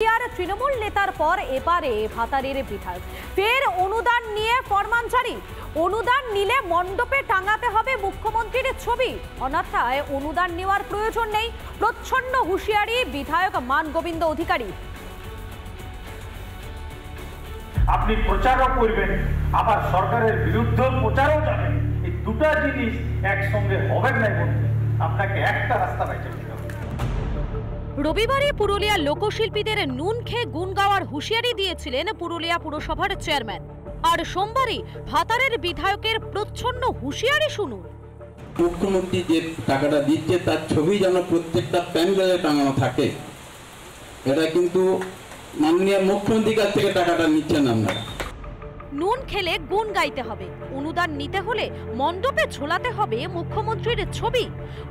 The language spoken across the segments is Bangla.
তৃণমূল নেতার পর এবারে ভাতারের বিধায়ক ফের অনুদান নিয়ে ফরমান জারি। অনুদান নিলে মণ্ডপে টাঙাতে হবে মুখ্যমন্ত্রীর ছবি, অন্যথায় অনুদান নেওয়ার প্রয়োজন নেই, প্রচ্ছন্ন হুঁশিয়ারি বিধায়ক মানগোবিন্দ অধিকারী। আপনি প্রচারও করবেন আবার সরকারের বিরুদ্ধে প্রচারও যাবেন, এই দুটো জিনিস একসঙ্গে হবে না বলতে আপনাকে একটা রাস্তা বেছে নিতে হবে। রবিবারে পুরুলিয়া লোকশিল্পীদের নুন খেয়ে গুণ গাওয়ার হুঁশিয়ারি দিয়েছিলেন পুরুলিয়া পুরসভার চেয়ারম্যান। আর সোমবারই ভাতারের বিধায়কের প্রচ্ছন্ন হুঁশিয়ারি শুনুন। মুখ্যমন্ত্রী যে টাকাটা দিচ্ছে তার ছবি যেন প্রত্যেকটা প্যান্ডেলে টাঙানো থাকে, এটা কিন্তু মাননীয় মুখ্যমন্ত্রীর কাছ থেকে টাকাটা নিচ্ছেন আপনারা। নুন খেলে গুণ গাইতে হবে, অনুদান নিতে হলে মণ্ডপে ঝোলাতে হবে মুখ্যমন্ত্রীর ছবি।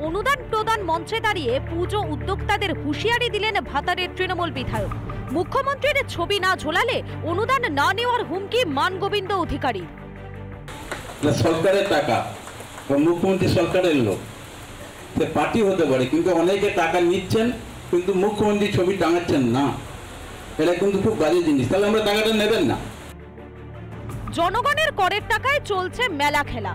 অনুদান প্রদান মঞ্চে দাঁড়িয়ে পুজো উদ্যোক্তাদের হুঁশিয়ারি দিলেন ভাতারের তৃণমূল বিধায়ক। মুখ্যমন্ত্রীর ছবি না ঝোলালে অনুদান না নেওয়ার হুমকি মানগোবিন্দ অধিকারী। সরকারের টাকা, মুখ্যমন্ত্রী সরকারের লোক, সে পার্টি হতে পারে, কিন্তু অনেকে টাকা নিচ্ছেন কিন্তু মুখ্যমন্ত্রী ছবি টাঙাচ্ছেন না, এটা কিন্তু খুব বাজে জিনিস। তাহলে আমরা টাকাটা নেবেন না। জনগণের করের টাকায় চলছে মেলা খেলা।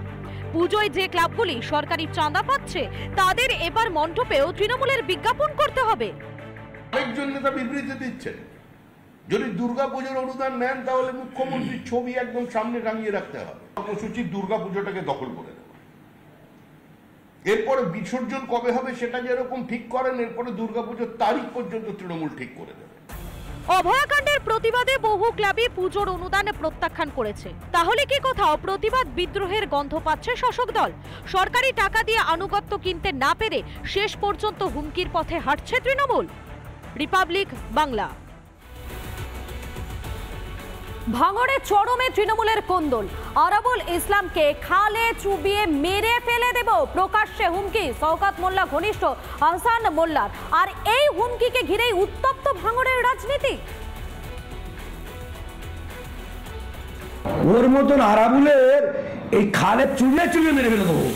পুজোয় যে ক্লাবগুলি সরকারি চাঁদা পাচ্ছে তাদের এবার মণ্ডপেও তৃণমূলের বিজ্ঞাপন করতে হবে। আরেকজন নেতা বিবৃতি দিচ্ছে, যদি দুর্গাপুজোর অনুদান নেন তাহলে মুখ্যমন্ত্রীর ছবি একদম সামনে টাঙিয়ে রাখতে হবে। কর্মসূচি দুর্গাপুজোটাকে দখল করে দেবে, এরপরে বিসর্জন কবে হবে সেটা যেরকম ঠিক করেন, এরপরে দুর্গাপুজোর তারিখ পর্যন্ত তৃণমূল ঠিক করে দেবে। অভয়াকাণ্ডের প্রতিবাদে বহু ক্লাবই পুজোর অনুদান প্রত্যাখ্যান করেছে। তাহলে কি কোথাও প্রতিবাদ বিদ্রোহের গন্ধ পাচ্ছে শাসক দল? সরকারি টাকা দিয়ে আনুগত্য কিনতে না পেরে শেষ পর্যন্ত হুমকির পথে হাঁটছে তৃণমূল। রিপাবলিক বাংলা। ভাঙড়ে চরমে তৃণমূলের কোন্দল। আরাবুল ইসলামকে খালে চুবিয়ে মেরে ফেলে দেব প্রকাশ্যে হুমকি শওকত মোল্লা ঘনিষ্ঠ আহসান মোল্লার। আর এই হুমকিকে ঘিরেই উত্তপ্ত ভাঙড়ের রাজনীতি। ওর মতন আরাবুলের এই খালে চুবিয়ে চুবিয়ে মেরে ফেলে দেবো।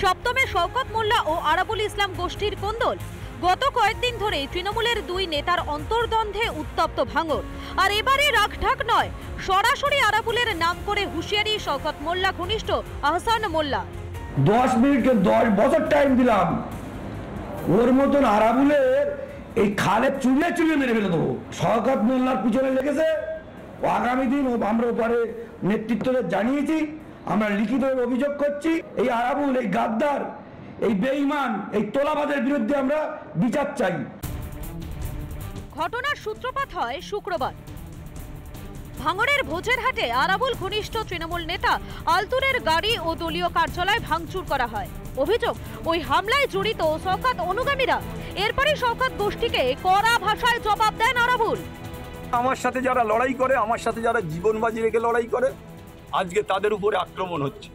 সপ্তমে শওকত মোল্লা ও আরাবুল ইসলাম গোষ্ঠীর কোন্দল। গত কয়েকদিন ধরে তৃণমূলের দুই নেতার অন্তর্দ্বন্দ্বে উত্তপ্ত ভাঙড়। আর এবারে রাগঢাক নয়, সরাসরি আরাবুলের নাম করে হুঁশিয়ারি শওকত মোল্লা ঘনিষ্ঠ আহসান মোল্লা। 10 মিনিটকে 10 বছর টাইম দিলাম, ওর মতন আরাবুলের এই খালে চুবিয়ে চুবিয়ে মেরে ফেলে দেবো। শওকত মোল্লার পিছনে লেগেছে, আগামী দিন আমরা ওপারে নেতৃত্বদের জানিয়েছি, আমরা লিখিত অভিযোগ করছি। এই আরাবুল, এই গাদ্দার, এই বেঈমান, এই তোলাবাদের বিরুদ্ধে আমরা বিচার চাই। ঘটনার সূত্রপাত হয় শুক্রবার। ভাঙড়ের ভোজেরহাটে আরাবুল ঘনিষ্ঠ তৃণমূল নেতা আলতুরের গাড়ি ও দলীয় কার্যালয় ভাঙচুর করা হয়। অভিযোগ, ওই হামলায় জড়িত শওকত অনুগামীরা। এরপরে শওকত গোষ্ঠীকে কড়া ভাষায় জবাব দেন আরাবুল। আমার সাথে যারা লড়াই করে, আমার সাথে যারা জীবন বাজি রেখে লড়াই করে, আজকে তাদের উপরে আক্রমণ হচ্ছে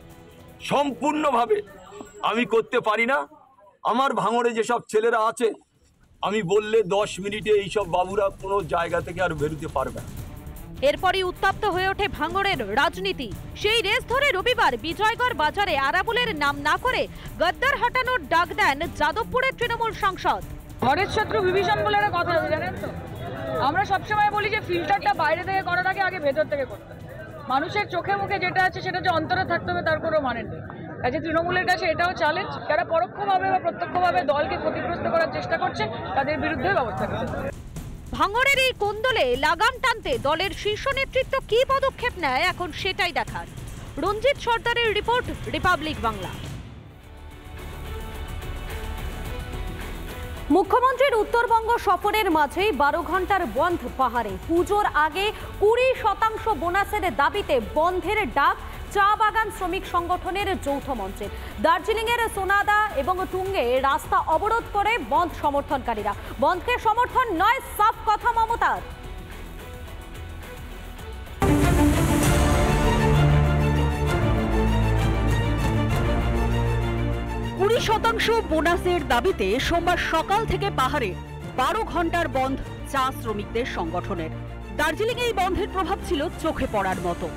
সম্পূর্ণভাবে। আমি করতে পারি না। আমার ভাঙড়ে যেসব ছেলেরা আছে, আমি বললে 10 মিনিটে এইসব বাবুরা কোনো জায়গা থেকে আর বেরোতে পারবে না। এরপরই উত্তপ্ত হয়ে ওঠে ভাঙড়ের রাজনীতি। সেই রেস ধরে রবিবার বিজয়গড় বাজারে আরাবুলের নাম না করে গদ্দার হাঁটানোর ডাক দেন যাদবপুরের তৃণমূল সাংসদ। ঘরের শত্রু বিভীষণ বলে একটা কথা আছে, জানেন তো? আমরা সবসময় বলি যে ফিল্টারটা বাইরে থেকে করার আগে ভেতর থেকে করতে হবে। মানুষের চোখে মুখে যেটা আছে সেটা যে অন্তরে থাকতে হবে তার কোনো মানে নেই। কাজে তৃণমূলের কাছে এটাও চ্যালেঞ্জ, যারা পরোক্ষভাবে বা প্রত্যক্ষভাবে দলকে ক্ষতিগ্রস্ত করার চেষ্টা করছে তাদের বিরুদ্ধে ব্যবস্থা নেবে। ভাঙড়ের এই কোন্দলে লাগাম টানতে দলের শীর্ষ নেতৃত্ব কি পদক্ষেপ নেয় এখন সেটাই দেখার। রঞ্জিত সর্দারের রিপোর্ট, রিপাবলিক বাংলা। মুখ্যমন্ত্রীর উত্তরবঙ্গ সফরের মাঝেই 12 ঘন্টার বন্ধ পাহাড়ে। পুজোর আগে 20% বোনাসের দাবিতে বন্ধের ডাক চা বাগান শ্রমিক সংগঠনের যৌথ মঞ্চের। দার্জিলিংয়ের সোনাদা এবং টুঙ্গে রাস্তা অবরোধ করে বন্ধ সমর্থনকারীরা। বন্ধকে সমর্থন নয়, সাফ কথা মমতার। 20% বোনাসের দাবিতে সোমবার সকাল থেকে পাহাড়ে 12 ঘন্টার বন্ধ চা শ্রমিকদের সংগঠনের। দার্জিলিংয়ে এই বন্ধের প্রভাব ছিল চোখে পড়ার মতো।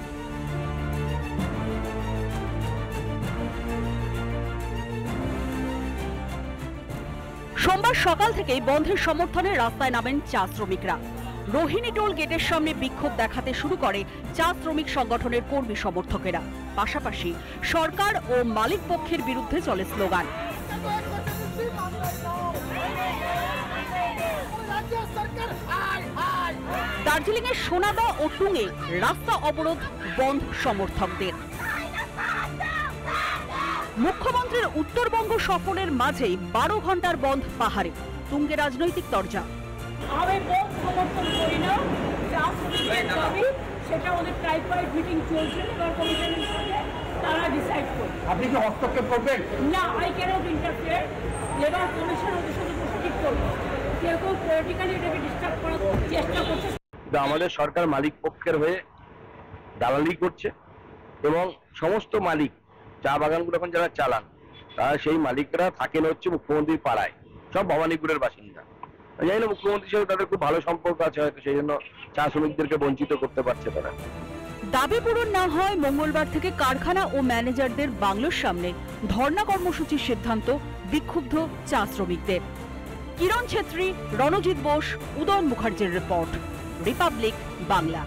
সোমবার সকাল থেকেই বন্ধের সমর্থনে রাস্তায় নামেন চা শ্রমিকরা। রোহিণী টোল গেটের সামনে বিক্ষোভ দেখাতে শুরু করে চা শ্রমিক সংগঠনের কর্মী সমর্থকেরা। পাশাপাশি সরকার ও মালিক পক্ষের বিরুদ্ধে চলে স্লোগান। দার্জিলিংয়ের সোনাদা ও টুঙে রাস্তা অবরোধ বন্ধ সমর্থকদের। মুখ্যমন্ত্রীর উত্তরবঙ্গ সফরের মাঝেই 12 ঘন্টার বন্ধ পাহাড়ে, তুঙ্গে রাজনৈতিক তরজা। আমি বন্ধ সমর্থন করি না, যা দাবি সেটা ওদের ট্রাইপাইড মিটিং চলছে, এবার কমিশনের সঙ্গে তারা ডিসাইড করবে। আপনি কি হস্তক্ষেপ করবেন? না, I can't interfere. Labour commission ওদের সাথে ঠিক করবে। কেউ কেউ পলিটিক্যালি এটাকে ডিস্টার্ব করার চেষ্টা করছে। আমাদের সরকার মালিক পক্ষের হয়ে দালালি করছে এবং সমস্ত মালিক চা বাগানগুলো এখন যারা চালান তারা সেই মালিকরা থাকেন হচ্ছে মুখ্যমন্ত্রীর পাড়ায়, সব ভবানীপুরের বাসিন্দা। জানি না মুখ্যমন্ত্রীর সাথে তাদের খুব ভালো সম্পর্ক আছে, হয়তো সেই জন্য চা শ্রমিকদেরকে বঞ্চিত করতে পারছে তারা। দাবি পূরণ না হয় মঙ্গলবার থেকে কারখানা ও ম্যানেজারদের বাংলোর সামনে ধর্ণা কর্মসূচির সিদ্ধান্ত বিক্ষুব্ধ চা শ্রমিকদের। কিরণ ছেত্রী, রণজিৎ বোস, উদয়ন মুখার্জির report, Republic Bangla.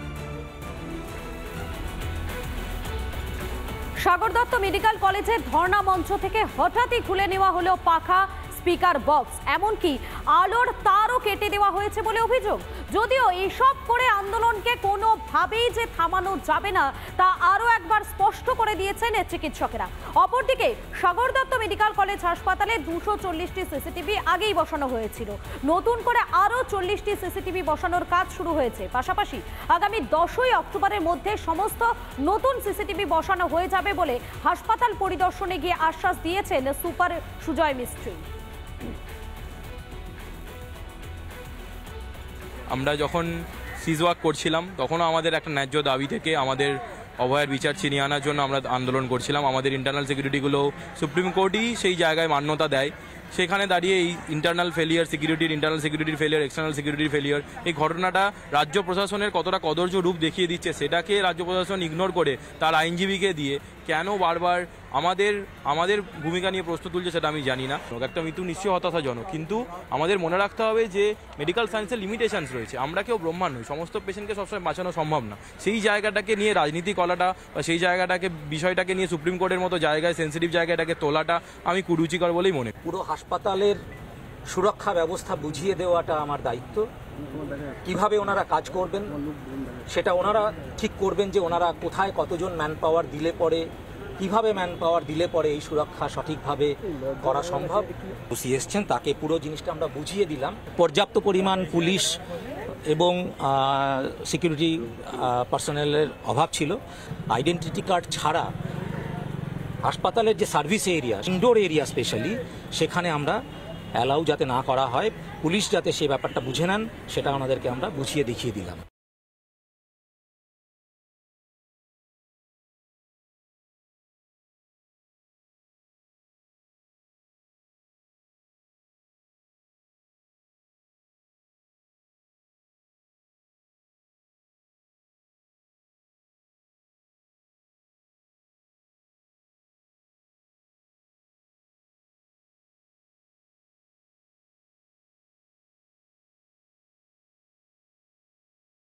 Sagar Dutta medical কলেজের ধর্ণা মঞ্চ থেকে হঠাৎই খুলে নেওয়া হলো পাখা, স্পিকার বক্স, এমনকি আলোর তারও কেটে দেওয়া হয়েছে বলে অভিযোগ। যদিও এসব করে আন্দোলনকে কোনোভাবেই যে থামানো যাবে না তা আরও একবার স্পষ্ট করে দিয়েছেন চিকিৎসকেরা। অপরদিকে সাগর দত্ত মেডিকেল কলেজ হাসপাতালে 240টি সিসিটিভি আগেই বসানো হয়েছিল, নতুন করে আরও 40টি সিসিটিভি বসানোর কাজ শুরু হয়েছে। পাশাপাশি আগামী 10ই অক্টোবরের মধ্যে সমস্ত নতুন সিসিটিভি বসানো হয়ে যাবে বলে হাসপাতাল পরিদর্শনে গিয়ে আশ্বাস দিয়েছেন সুপার সুজয় মিস্ত্রি। আমরা যখন সিজওয়াক করছিলাম তখনও আমাদের একটা ন্যায্য দাবি থেকে আমাদের অভয়ের বিচার ছিনিয়ে আনার জন্য আমরা আন্দোলন করছিলাম। আমাদের ইন্টারনাল সিকিউরিটিগুলো সুপ্রিম কোর্টই সেই জায়গায় মান্যতা দেয়। সেখানে দাঁড়িয়ে এই ইন্টারনাল সিকিউরিটির ফেলিয়ার, এক্সটার্নাল সিকিউরিটির ফেলিয়ার, এই ঘটনাটা রাজ্য প্রশাসনের কতটা কদর্য রূপ দেখিয়ে দিচ্ছে, সেটাকে রাজ্য প্রশাসন ইগনোর করে তার আইনজীবীকে দিয়ে কেন বারবার আমাদের ভূমিকা নিয়ে প্রশ্ন তুলছে সেটা আমি জানি না। একটা মৃত্যু নিশ্চয়ই হতাশাজনক, কিন্তু আমাদের মনে রাখতে হবে যে মেডিকেল সায়েন্সের লিমিটেশনস রয়েছে। আমরা কেউ ব্রহ্মা নই, সমস্ত পেশেন্টকে সবসময় বাঁচানো সম্ভব না। সেই জায়গাটাকে নিয়ে রাজনীতি করাটা বা সেই বিষয়টাকে নিয়ে সুপ্রিম কোর্টের মতো জায়গায়, সেন্সিটিভ জায়গাটাকে তোলাটা আমি কুরুচিকর বলেই মনে করি। পুরো হাসপাতালের সুরক্ষা ব্যবস্থা বুঝিয়ে দেওয়াটা আমার দায়িত্ব। কিভাবে ওনারা কাজ করবেন সেটা ওনারা ঠিক করবেন, যে ওনারা কোথায় কতজন ম্যান পাওয়ার দিলে পরে, কিভাবে ম্যান পাওয়ার দিলে পরে এই সুরক্ষা সঠিকভাবে করা সম্ভব। ওসি এসছেন, তাকে পুরো জিনিসটা আমরা বুঝিয়ে দিলাম। পর্যাপ্ত পরিমাণ পুলিশ এবং সিকিউরিটি পার্সোনেলের অভাব ছিল। আইডেন্টিটি কার্ড ছাড়া হাসপাতালের যে service area, indoor area specially, সেখানে আমরা অ্যালাউ যাতে না করা হয়, পুলিশ যাতে সেই ব্যাপারটা বুঝে নেন সেটা ওনাদেরকে আমরা বুঝিয়ে দেখিয়ে দিলাম।